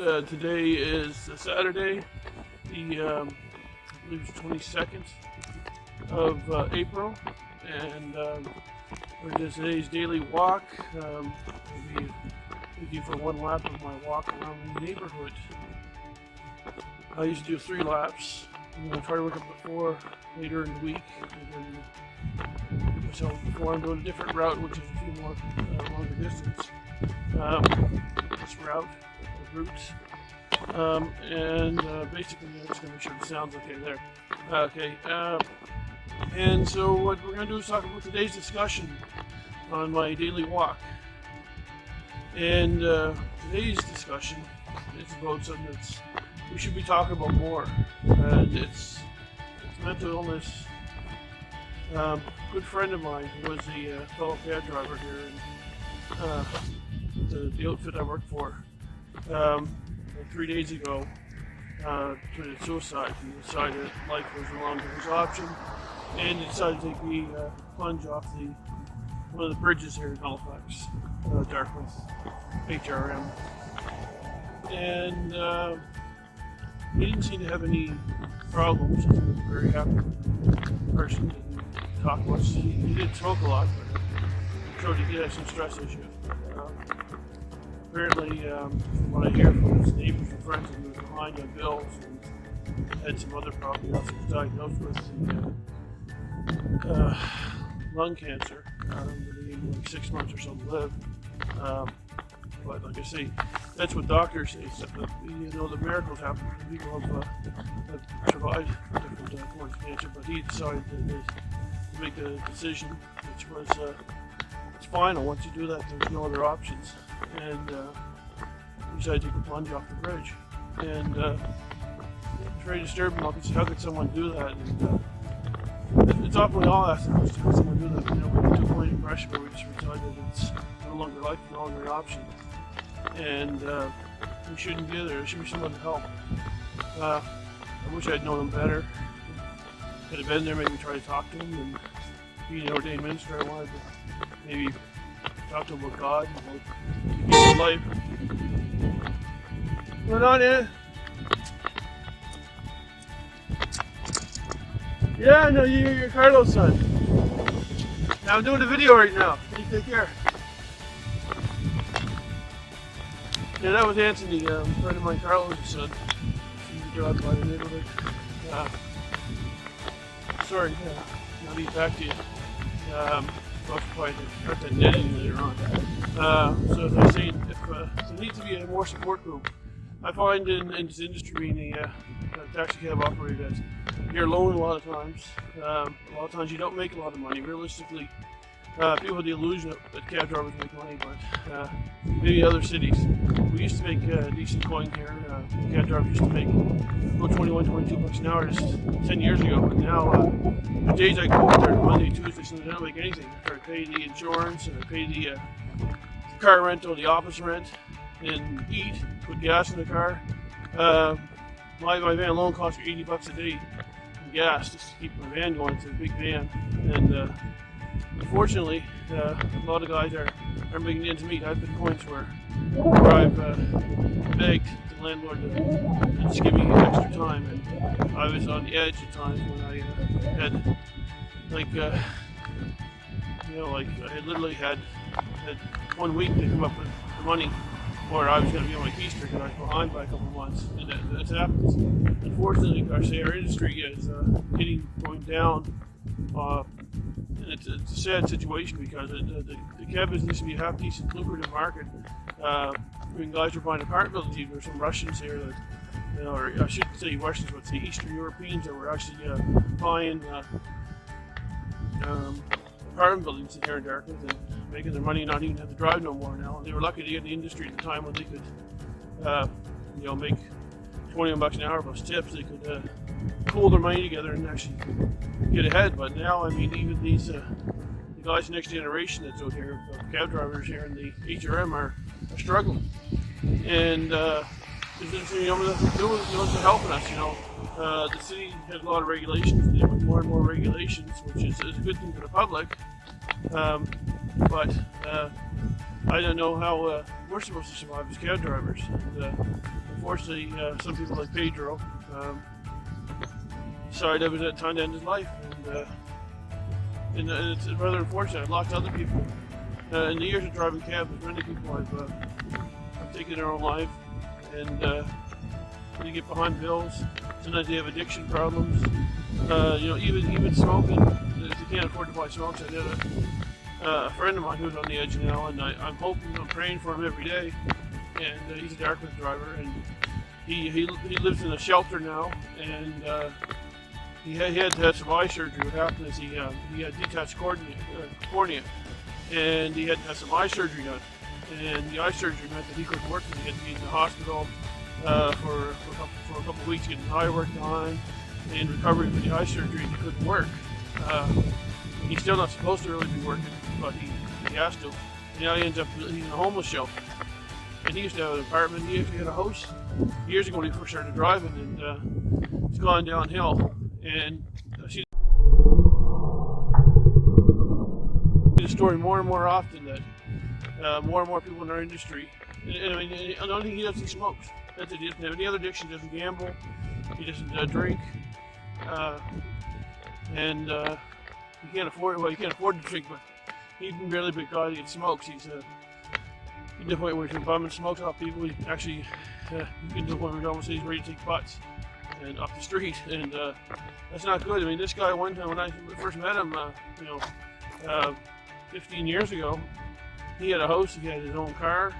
Today is Saturday, I believe it's 22nd of April, and we're doing today's daily walk. I'll be with you for one lap of my walk around the neighborhood. I used to do 3 laps. I'm going to try to work up to 4 later in the week, and then give myself before and go a different route, which is a few more longer distance. This routes. Basically I'm just going to make sure the sound's okay there. Okay, and so what we're going to do is talk about today's discussion on my daily walk. And today's discussion is about something that we should be talking about more, and it's mental illness. A good friend of mine who was a fellow cab driver here in the outfit I worked for, 3 days ago, committed suicide. He decided life was no longer his option, and he decided to take the plunge off one of the bridges here in Halifax, Dartmouth, HRM. And he didn't seem to have any problems. He was a very happy person. Didn't talk much. He did smoke a lot, but it showed he did have some stress issues. Apparently, from what I hear from his neighbors and friends, he was behind on bills and had some other problems. He also was diagnosed with lung cancer. He had like 6 months or so to live. But like I say, that's what doctors say. So the miracles happen to people have survived different forms of cancer. But he decided to make the decision, which was it's final. Once you do that, there's no other options. And he decided to take the plunge off the bridge. And it's very disturbing. How could someone do that? And it's often we all ask the question, how could someone do that? We get to a point of pressure where we just decide that it's no longer life, no longer an option. And we shouldn't be there. There should be someone to help. I wish I'd known him better. Could have been there, maybe try to talk to him. And being an ordained minister, I wanted to maybe talk to him about God and about his life. We're on in it. Yeah, no, you're Carlos' son. Now I'm doing a video right now. You take care. Yeah, that was Anthony, a friend of mine, Carlos' son. He's a job by the neighborhood. Sorry, I'll be back to you. I'll probably cut that net in later on. So as I was saying, if there needs to be a more support group. I find in this industry, being a taxi cab operator, that you're alone a lot of times. A lot of times you don't make a lot of money. Realistically, people have the illusion that cab drivers make money, but maybe other cities. We used to make decent coin here. Cab drivers used to make about 21, 22 bucks an hour just 10 years ago. But now, the days I go out there Monday, Tuesday, Sunday, I don't make anything. I pay the insurance, and I pay the car rental, the office rent, and eat, put gas in the car. My van alone costs me 80 bucks a day in gas just to keep my van going. It's a big van, and unfortunately, a lot of guys are making ends meet. I've been points where I've begged the landlord to just give me extra time, and I was on the edge at times when I had I had literally had 1 week to come up with the money, or I was going to be on my keister because I was behind by a couple of months, and that happens. Unfortunately, our industry is going down. And it's a sad situation because the cab business used to be a half-decent lucrative market. Guys were buying apartment buildings. There were some Russians here that, or I shouldn't say Russians, but say Eastern Europeans that were actually buying apartment buildings here in Dartmouth and making their money, not even have to drive no more now. And they were lucky to get in the industry at the time when they could, make 21 bucks an hour plus tips. They could pool their money together and actually get ahead. But now, even these the guys next generation that's out here, cab drivers here in the HRM are struggling. And there's nothing to do with helping us. The city has a lot of regulations, and they want more and more regulations, which is a good thing for the public. But I don't know how we're supposed to survive as cab drivers. And, unfortunately, some people like Pedro decided it was at time to end his life, and it's rather unfortunate. I've lost other people. In the years of driving cabs, many people I've taken their own life, and they get behind bills. Sometimes they have addiction problems. Even smoking. If they can't afford to buy smokes, I had a friend of mine who's on the edge now, and I'm hoping, I'm praying for him every day. And he's a Dartmouth driver, and he lives in a shelter now, and he had to have some eye surgery. What happened is he had detached cornea, and he had to have some eye surgery done. And the eye surgery meant that he couldn't work, and he had to be in the hospital for a couple of weeks getting his eye work done. In recovery from the eye surgery, he couldn't work. He's still not supposed to really be working, but he has to. And now he ends up in a homeless shelter. And he used to have an apartment. He actually had a house years ago when he first started driving, and it's gone downhill. And I see the story more and more often that more and more people in our industry. And I mean, I don't think he doesn't smoke. That's it. He doesn't have any other addiction. He doesn't gamble. He doesn't drink. And he can't afford. Well, he can't afford to drink, but he's been barely big guy that smokes. He's to the point where he can bum and smokes off people. He actually get to the point where he almost says he's ready to take butts and off the street, and that's not good. I mean, this guy one time when I first met him, 15 years ago, he had a house. He had his own car.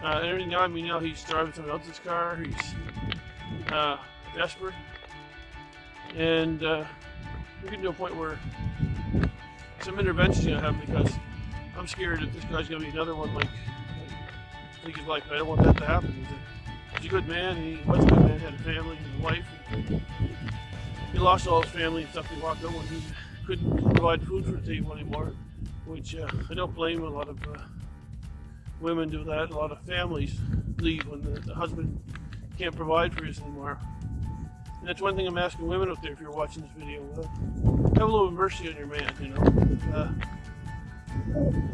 And everything. Now, I mean, now he's driving somebody else's car. He's desperate, and we're getting to a point where some intervention's gonna happen, because I'm scared that this guy's gonna be another one like take his life. I don't want that to happen. He's a good man. He was a good man. Had a family and a wife. And he lost all his family and stuff. He walked out when he couldn't provide food for the table anymore, which I don't blame. A lot of women do that. A lot of families leave when the husband can't provide for you anymore. And that's one thing I'm asking women out there, if you're watching this video, have a little mercy on your man, you know.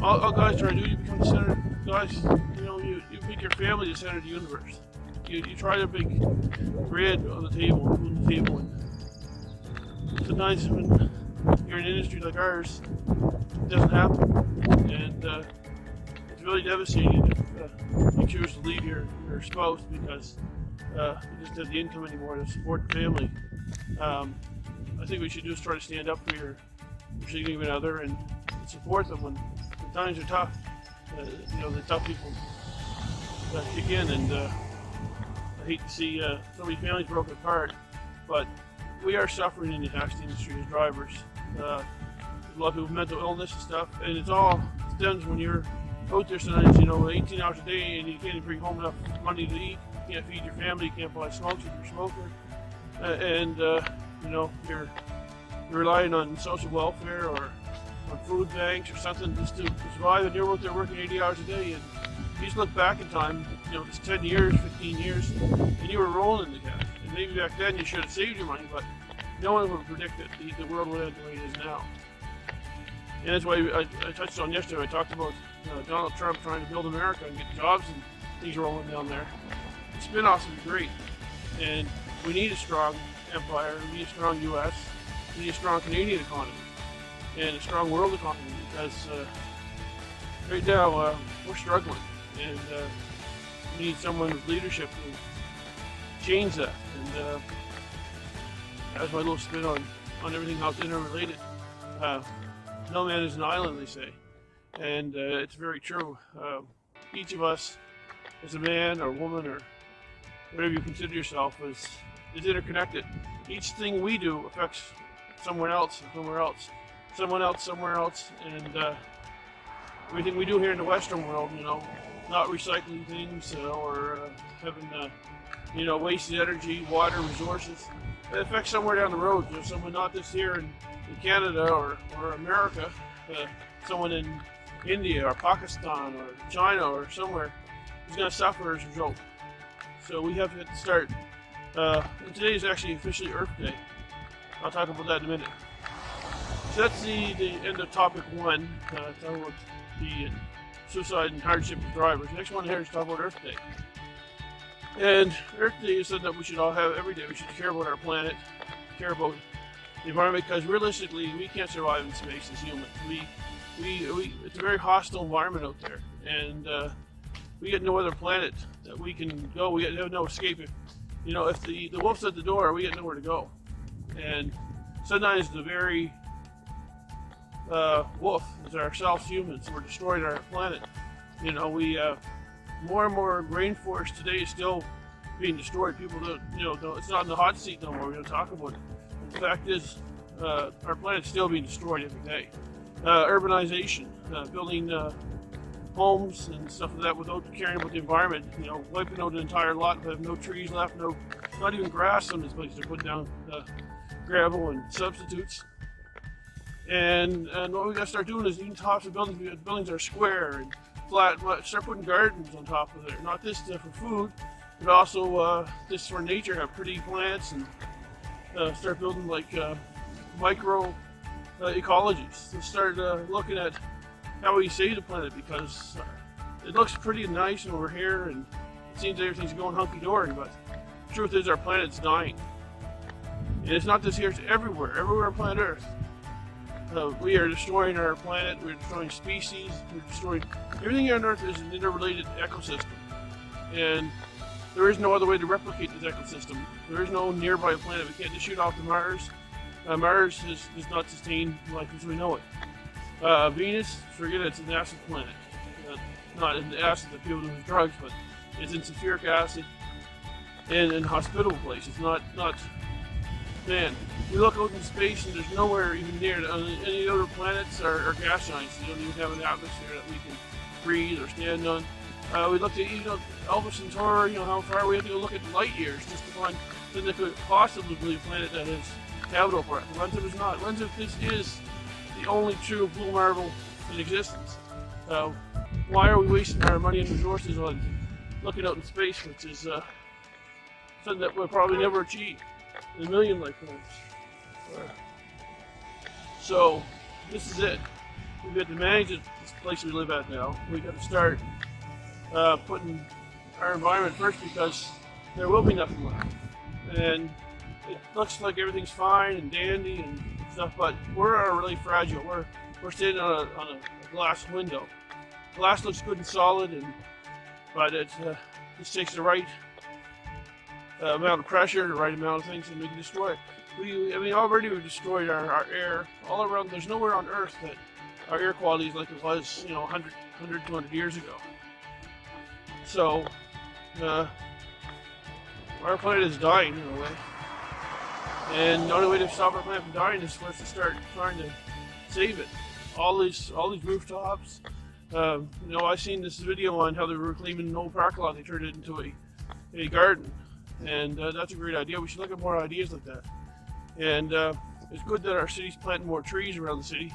All guys try to do, you become the center. Guys, you know, you make your family the center of the universe. You try to make bread on the table, food on the table, and sometimes when you're in an industry like ours, it doesn't happen. And it's really devastating if you choose to leave your spouse because you just have the income anymore to support the family. I think we should just try to stand up for your significant other and support them when times are tough. The tough people kick in, and I hate to see so many families broken apart, but we are suffering in the taxi industry as drivers. A lot of people have mental illness and stuff, and it all stems when you're out there sometimes, 18 hours a day, and you can't bring home enough money to eat. You can't feed your family. You can't buy smokes if you're a smoker, and you're relying on social welfare or on food banks or something just to survive. And you're out there working 80 hours a day, and you just look back in time, it's 10 years, 15 years, and you were rolling the cash. And maybe back then you should have saved your money, but no one would predict that the world would end the way it is now. And that's why I touched on yesterday. I talked about Donald Trump trying to build America and get jobs and things rolling down there. The spin-offs would be great, and we need a strong empire. We need a strong U.S. We need a strong Canadian economy and a strong world economy, because right now we're struggling, and we need someone with leadership to change that. And that's my little spin on everything, how it's interrelated. No man is an island, they say, and it's very true. Each of us, as a man or woman or whatever you consider yourself, is interconnected. Each thing we do affects someone else, somewhere else, someone else, somewhere else, and everything we do here in the Western world, not recycling things or having wasted energy, water, resources, it affects somewhere down the road. Someone not just here in Canada or America, someone in India or Pakistan or China or somewhere is going to suffer as a result. So we have to start. Today is actually officially Earth Day. I'll talk about that in a minute. So that's the end of topic one. Talking about the suicide and hardship of drivers. Next one here is talk about Earth Day. And Earth Day is something that we should all have every day. We should care about our planet, care about the environment, because realistically, we can't survive in space as humans. It's a very hostile environment out there, and we get no other planet that we can go. We have no escape. If the wolf's at the door, we get nowhere to go. And sometimes the very wolf is ourselves, humans. We're destroying our planet. More and more rainforest today is still being destroyed. People don't, it's not in the hot seat no more. We don't talk about it. The fact is, our planet's still being destroyed every day. Urbanization, building homes and stuff like that without caring about the environment. Wiping out an entire lot, have no trees left, not even grass on this place. They're putting down gravel and substitutes. And what we got to start doing is even tops of buildings. Buildings are square and flat. Start putting gardens on top of it. Not just for food, but also just for nature. Have pretty plants and start building like micro ecologies. To start looking at how we save the planet, because it looks pretty nice over here and it seems everything's going hunky-dory, but the truth is our planet's dying. And it's not just here, it's everywhere on planet Earth. We are destroying our planet, we're destroying species, we're destroying everything on Earth is an interrelated ecosystem. And there is no other way to replicate this ecosystem. There is no nearby planet. We can't just shoot off to Mars. Mars does not sustain life as we know it. Venus, forget it, it's an acid planet. Not an acid that people do with drugs, but it's in sulfuric acid and in hospitable places. Man, we look out in space and there's nowhere even near any other planets or gas giants. They don't even have an atmosphere that we can breathe or stand on. We looked at Alpha Centauri, how far we have to go look at light years just to find something that could possibly be a planet that is habitable for us. Lensa is not. Lensa, this is the only true blue marble in existence. Why are we wasting our money and resources on looking out in space, which is something that we'll probably never achieve in a million lifetimes? So this is it. We've got to manage this place we live at now. We've got to start putting our environment first, because there will be nothing left. And it looks like everything's fine and dandy and stuff, but we're really fragile. We're standing on a glass window. Glass looks good and solid, but it just takes the right amount of pressure, the right amount of things, and we can destroy it. Already we've destroyed our air all around. There's nowhere on Earth that our air quality is like it was, 100, 200 years ago. So, our planet is dying in a way. And the only way to stop our planet from dying is for us to start trying to save it. All these rooftops. I've seen this video on how they were cleaning an old parking lot. They turned it into a garden. And that's a great idea. We should look at more ideas like that. And it's good that our city's planting more trees around the city.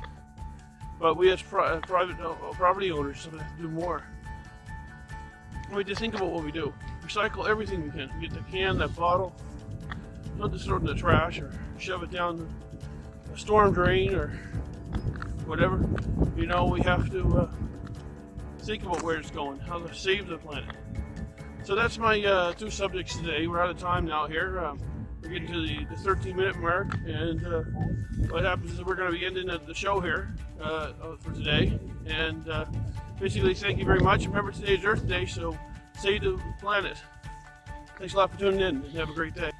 But we as private property owners have to do more. We just think about what we do. Recycle everything we can. We get the can, that bottle. Don't just throw it in the trash or shove it down a storm drain or whatever. We have to think about where it's going, how to save the planet. So that's my two subjects today. We're out of time now here. We're getting to the 13-minute mark, and what happens is we're going to be ending the show here for today. And basically, thank you very much. Remember, today is Earth Day, so save the planet. Thanks a lot for tuning in, and have a great day.